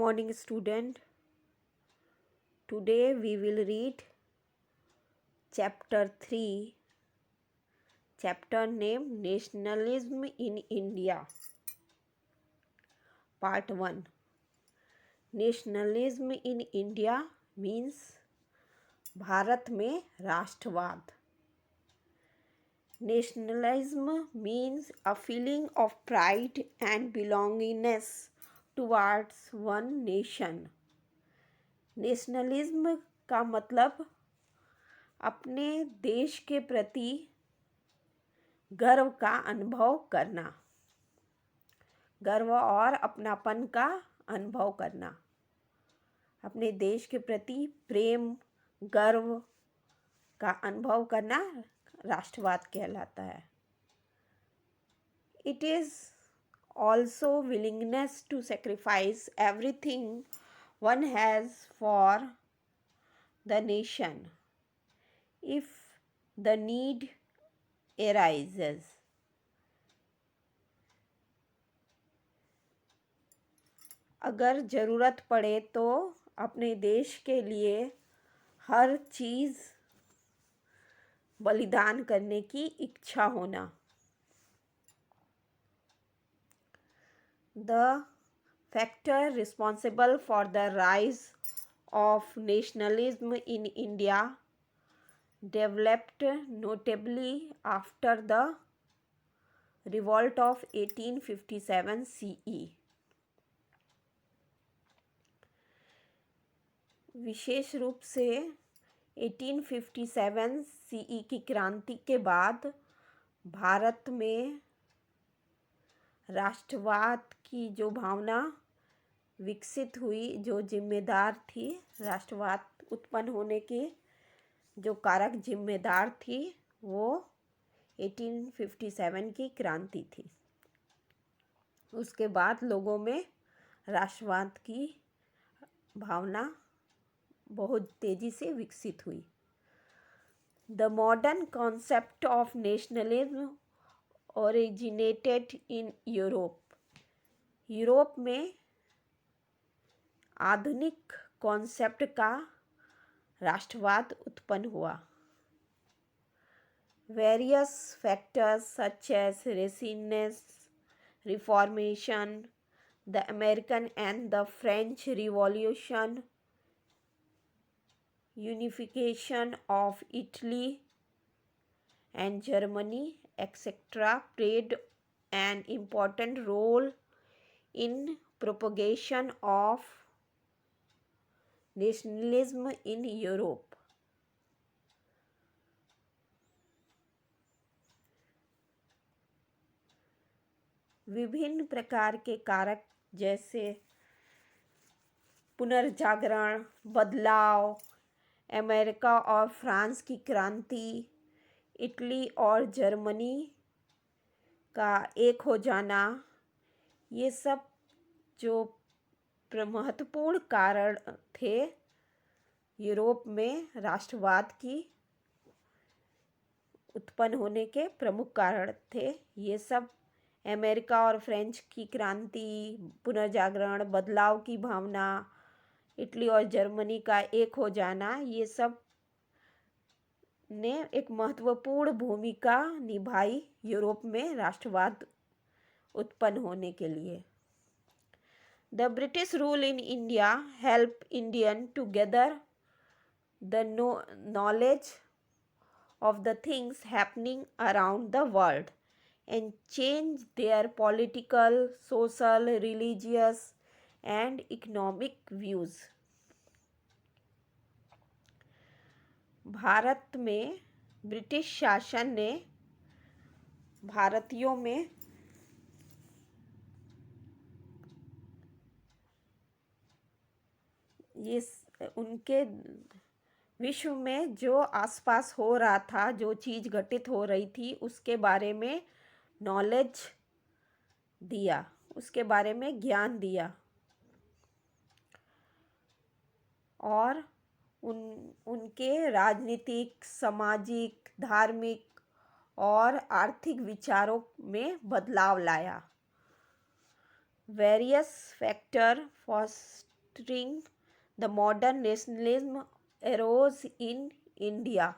morning, student. Today we will read chapter 3, chapter named Nationalism in India. Part 1. Nationalism in India means Bharat में राष्ट्रवाद. Nationalism means a feeling of pride and belongingness towards one nation. Nationalism का मतलब अपने देश के प्रति गर्व का अनुभव करना, गर्व और अपनापन का अनुभव करना, अपने देश के प्रति प्रेम, गर्व का अनुभव करना राष्ट्रवाद कहलाता है. It is also willingness to sacrifice everything one has for the nation if the need arises. अगर ज़रूरत पड़े तो अपने देश के लिए हर चीज़ बलिदान करने की इच्छा होना. The factor responsible for the rise of nationalism in India developed notably after the revolt of 1857 CE. विशेष रूप से 1857 CE की क्रांति के बाद भारत में राष्ट्रवाद की जो भावना विकसित हुई, जो जिम्मेदार थी, राष्ट्रवाद उत्पन्न होने की जो कारक जिम्मेदार थी, वो 1857 की क्रांति थी. उसके बाद लोगों में राष्ट्रवाद की भावना बहुत तेज़ी से विकसित हुई. The modern concept of nationalism originated in Europe. Europe में आधुनिक कॉन्सेप्ट का राष्ट्रवाद उत्पन्न हुआ. Various factors such as Renaissance, Reformation, the American and the French Revolution, unification of Italy and Germany, etc., played an important role in propagation of nationalism in Europe. विभिन्न प्रकार के कारक जैसे पुनर्जागरण, बदलाव, अमेरिका और फ्रांस की क्रांति, इटली और जर्मनी का एक हो जाना, ये सब जो महत्वपूर्ण कारण थे यूरोप में राष्ट्रवाद की उत्पन्न होने के प्रमुख कारण थे. ये सब अमेरिका और फ्रेंच की क्रांति, पुनर्जागरण, बदलाव की भावना, इटली और जर्मनी का एक हो जाना, ये सब ने एक महत्वपूर्ण भूमिका निभाई यूरोप में राष्ट्रवाद उत्पन्न होने के लिए. The British rule in India helped Indians to gather the knowledge of the things happening around the world and change their political, social, religious and economic views. Bharat में ब्रिटिश शासन ने भारतीयों में ये उनके विश्व में जो आसपास हो रहा था, जो चीज़ घटित हो रही थी, उसके बारे में नॉलेज दिया, उसके बारे में ज्ञान दिया और उनके राजनीतिक, सामाजिक, धार्मिक और आर्थिक विचारों में बदलाव लाया. Various factors entering the modern nationalism arose in India.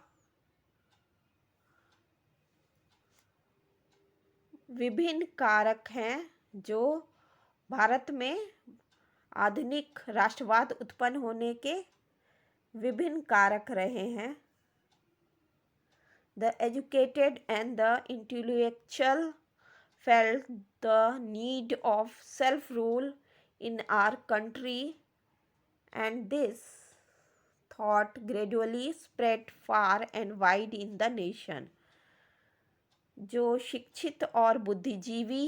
विभिन्न कारक हैं जो भारत में आधुनिक राष्ट्रवाद उत्पन्न होने के विभिन्न कारक रहे हैं. The educated and the intellectual felt the need of self-rule in our country, and this thought gradually spread far and wide in the nation. जो शिक्षित और बुद्धिजीवी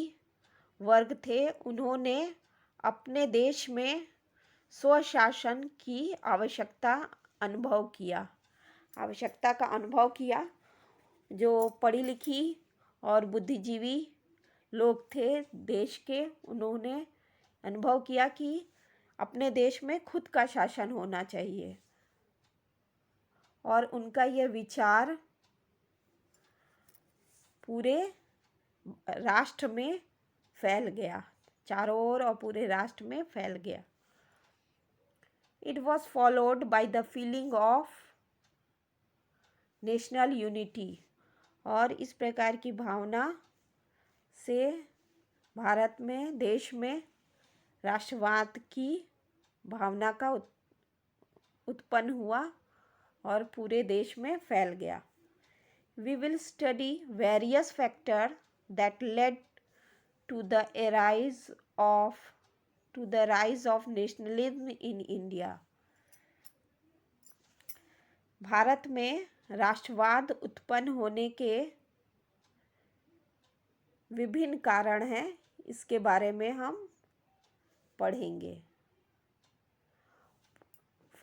वर्ग थे उन्होंने अपने देश में स्वशासन की आवश्यकता का अनुभव किया. जो पढ़ी लिखी और बुद्धिजीवी लोग थे देश के, उन्होंने अनुभव किया कि अपने देश में खुद का शासन होना चाहिए, और उनका यह विचार पूरे राष्ट्र में फैल गया, चारों ओर और पूरे राष्ट्र में फैल गया. It was followed by the feeling of national unity, और इस प्रकार की भावना से भारत में, देश में राष्ट्रवाद की भावना का उत्पन्न हुआ और पूरे देश में फैल गया. We will study various factors that led to the rise of nationalism in India. Bharat में राष्ट्रवाद उत्पन्न होने के विभिन्न कारण हैं, इसके बारे में हम पढ़ेंगे.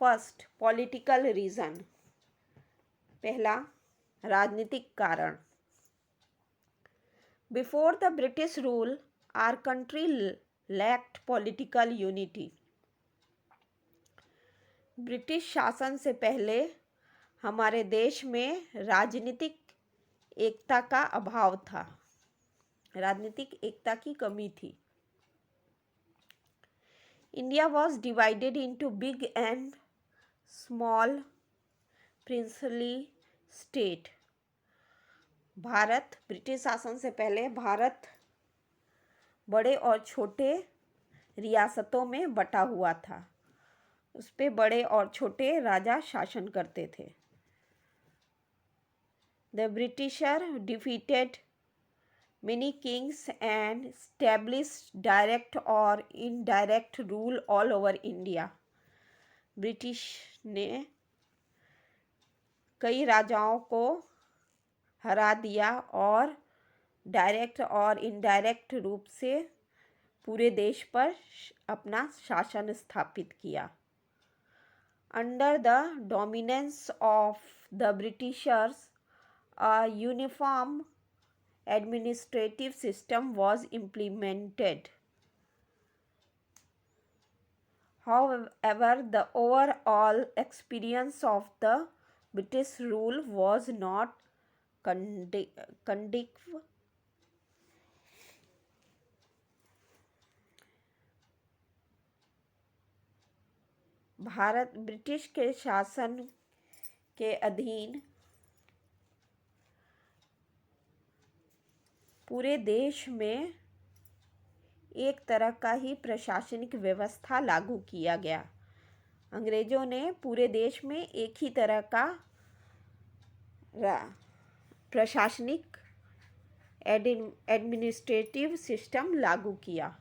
First, political reason. पहला, राजनीतिक कारण. Before the British rule our country lacked political unity. British शासन से पहले हमारे देश में राजनीतिक एकता का अभाव था, राजनीतिक एकता की कमी थी. India was divided into big and small princely state. Bharat, British शासन से पहले भारत बड़े और छोटे रियासतों में बटा हुआ था. उस पे बड़े और छोटे राजा शासन करते थे. The Britishers defeated many kings and established direct or indirect rule all over India. British ने कई राजाओं को हरा दिया और डायरेक्ट और इनडायरेक्ट रूप से पूरे देश पर अपना शासन स्थापित किया. Under the dominance of the Britishers, a uniform administrative system was implemented. However, the overall experience of the British rule was not conducive. Bharat British के शासन के अधीन पूरे देश में एक तरह का ही प्रशासनिक व्यवस्था लागू किया गया. अंग्रेजों ने पूरे देश में एक ही तरह का प्रशासनिक एडमिनिस्ट्रेटिव सिस्टम लागू किया,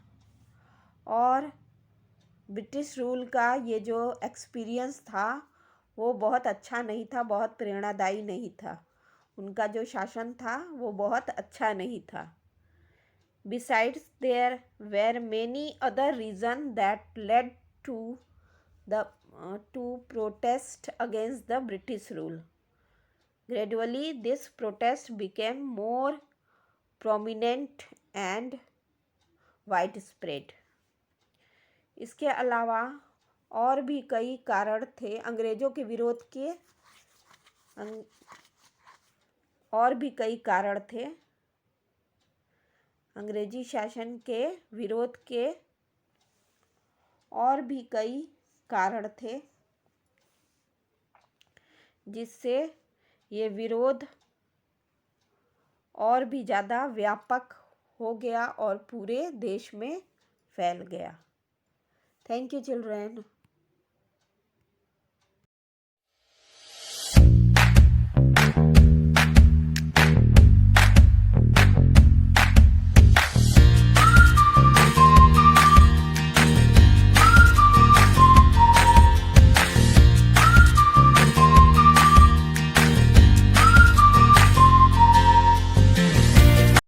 और ब्रिटिश रूल का ये जो एक्सपीरियंस था वो बहुत अच्छा नहीं था, बहुत प्रेरणादायी नहीं था. उनका जो शासन था वो बहुत अच्छा नहीं था. Besides, there were many other reasons that led to protest against the British rule. Gradually, this protest became more prominent and widespread. इसके अलावा और भी कई कारण थे अंग्रेजों के विरोध के. और भी कई कारण थे अंग्रेजी शासन के विरोध के, और भी कई कारण थे, जिससे ये विरोध और भी ज़्यादा व्यापक हो गया और पूरे देश में फैल गया। Thank you children.